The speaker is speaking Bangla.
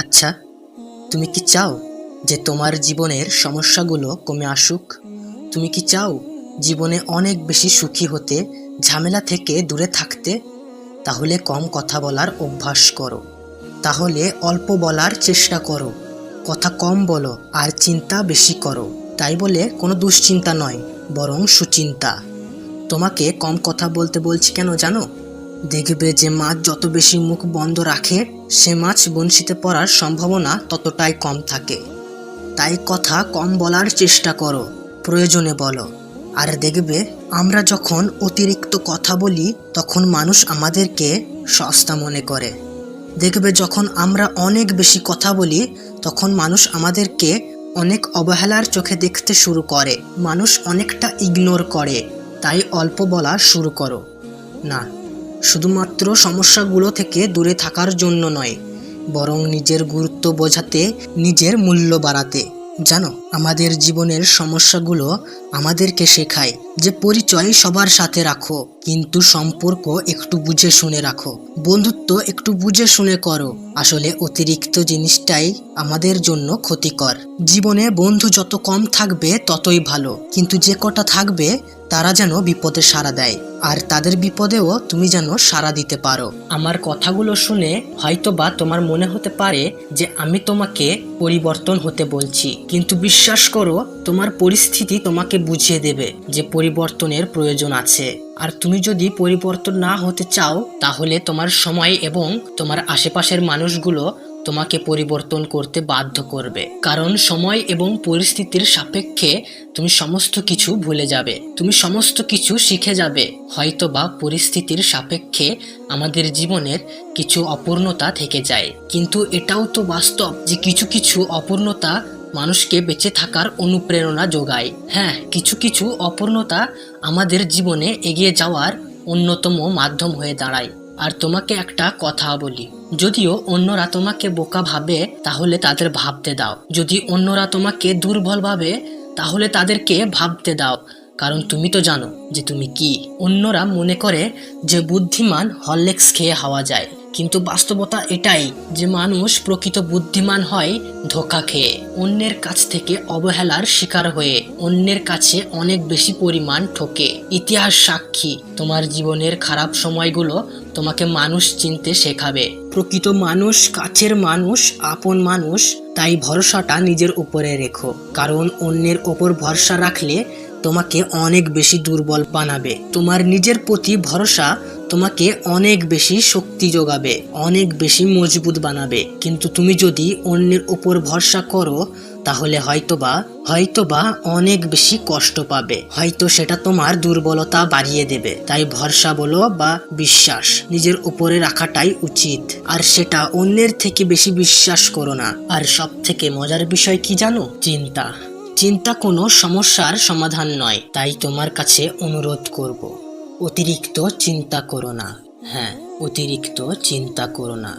আচ্ছা, তুমি কি চাও যে তোমার জীবনের সমস্যাগুলো কমে আসুক? তুমি কি চাও জীবনে অনেক বেশি সুখী হতে, ঝামেলা থেকে দূরে থাকতে? তাহলে কম কথা বলার অভ্যাস করো। তাহলে অল্প বলার চেষ্টা করো, কথা কম বলো আর চিন্তা বেশি করো। তাই বলে কোনো দুশ্চিন্তা নয়, বরং সুচিন্তা। তোমাকে কম কথা বলতে বলছি কেন জানো? দেখবে যে মাছ যত বেশি মুখ বন্ধ রাখে, সে মাছ বঁড়শিতে পড়ার সম্ভাবনা ততটাই কম থাকে। তাই কথা কম বলার চেষ্টা করো, প্রয়োজনে বলো। আর দেখবে আমরা যখন অতিরিক্ত কথা বলি তখন মানুষ আমাদেরকে সস্তা মনে করে। দেখবে যখন আমরা অনেক বেশি কথা বলি তখন মানুষ আমাদেরকে অনেক অবহেলার চোখে দেখতে শুরু করে, মানুষ অনেকটা ইগনোর করে। তাই অল্প বলা শুরু করো। না, শুধুমাত্র সমস্যাগুলো থেকে দূরে থাকার জন্য নয়, বরং নিজের গুরুত্ব বোঝাতে, নিজের মূল্য বাড়াতে। জানো, আমাদের জীবনের সমস্যাগুলো আমাদেরকে শেখায় যে পরিচয় সবার সাথে রাখো, কিন্তু সম্পর্ক একটু বুঝে শুনে রাখো। বন্ধুত্ব একটু বুঝে শুনে করো। আসলে অতিরিক্ত জিনিসটাই আমাদের জন্য ক্ষতিকর। জীবনে বন্ধু যত কম থাকবে ততই ভালো, কিন্তু যে কটা থাকবে তারা যেন বিপদে সাড়া দেয়, আর তাদের বিপদেও তুমি যেন সাড়া দিতে পারো। আমার কথাগুলো শুনে হয়তোবা তোমার মনে হতে পারে যে আমি তোমাকে পরিবর্তন হতে বলছি, কিন্তু বিশ্বাস করো, তোমার পরিস্থিতি তোমাকে বুঝিয়ে দেবে যে পরিবর্তনের প্রয়োজন আছে। আর তুমি যদি পরিবর্তন না হতে চাও, তাহলে তোমার সময় এবং তোমার আশেপাশের মানুষগুলো তোমাকে পরিবর্তন করতে বাধ্য করবে। কারণ সময় এবং পরিস্থিতির সাপেক্ষে তুমি সমস্ত কিছু ভুলে যাবে, তুমি সমস্ত কিছু শিখে যাবে। হয়তোবা পরিস্থিতির সাপেক্ষে আমাদের জীবনের কিছু অপূর্ণতা থেকে যায়, কিন্তু এটাও তো বাস্তব যে কিছু কিছু অপূর্ণতা মানুষকে বেঁচে থাকার অনুপ্রেরণা যোগায়। হ্যাঁ, কিছু কিছু অপূর্ণতা আমাদের জীবনে এগিয়ে যাওয়ার অন্যতম মাধ্যম হয়ে দাঁড়ায়। আর তোমাকে একটা কথা বলি, যদিও অন্যরা তোমাকে বোকা ভাবে তাহলে তাদের ভাবতে দাও, যদি অন্যরা তোমাকে দুর্বল ভাবে তাহলে তাদেরকে ভাবতে দাও। কারণ তুমি তো জানো যে তুমি কি। অন্যরা মনে করে যে বুদ্ধিমান হরলিক্স খেয়ে হওয়া যায়, কিন্তু বাস্তবতা এটাই যে মানুষ প্রকৃত বুদ্ধিমান হয় ধোঁকা খেয়ে, অন্যের কাছ থেকে অবহেলার শিকার হয়ে, অন্যের কাছে অনেক বেশি পরিমাণ ঠকে। ইতিহাস সাক্ষী, তোমার জীবনের খারাপ সময়গুলো তোমাকে মানুষ চিনতে শেখাবে। প্রকৃত মানুষ, কাছের মানুষ, আপন মানুষ। তাই ভরসাটা নিজের উপরে রেখো, কারণ অন্যের ওপর ভরসা রাখলে তোমাকে অনেক বেশি দুর্বল বানাবে। তোমার নিজের প্রতি ভরসা তোমাকে অনেক বেশি শক্তি যোগাবে, অনেক বেশি মজবুত বানাবে। কিন্তু তুমি যদি অন্যের উপর ভরসা করো তাহলে হয়তোবা অনেক বেশি কষ্ট পাবে, হয়তো সেটা তোমার দুর্বলতা বাড়িয়ে দেবে। তাই ভরসা বলো বা বিশ্বাস নিজের উপরে রাখাটাই উচিত, আর সেটা অন্যের থেকে বেশি বিশ্বাস করো না। আর সব থেকে মজার বিষয় কি জানো? চিন্তা কোনো সমস্যার সমাধান নয়। তাই তোমার কাছে অনুরোধ করব, অতিরিক্ত চিন্তা করো না। হ্যাঁ, অতিরিক্ত চিন্তা করো না।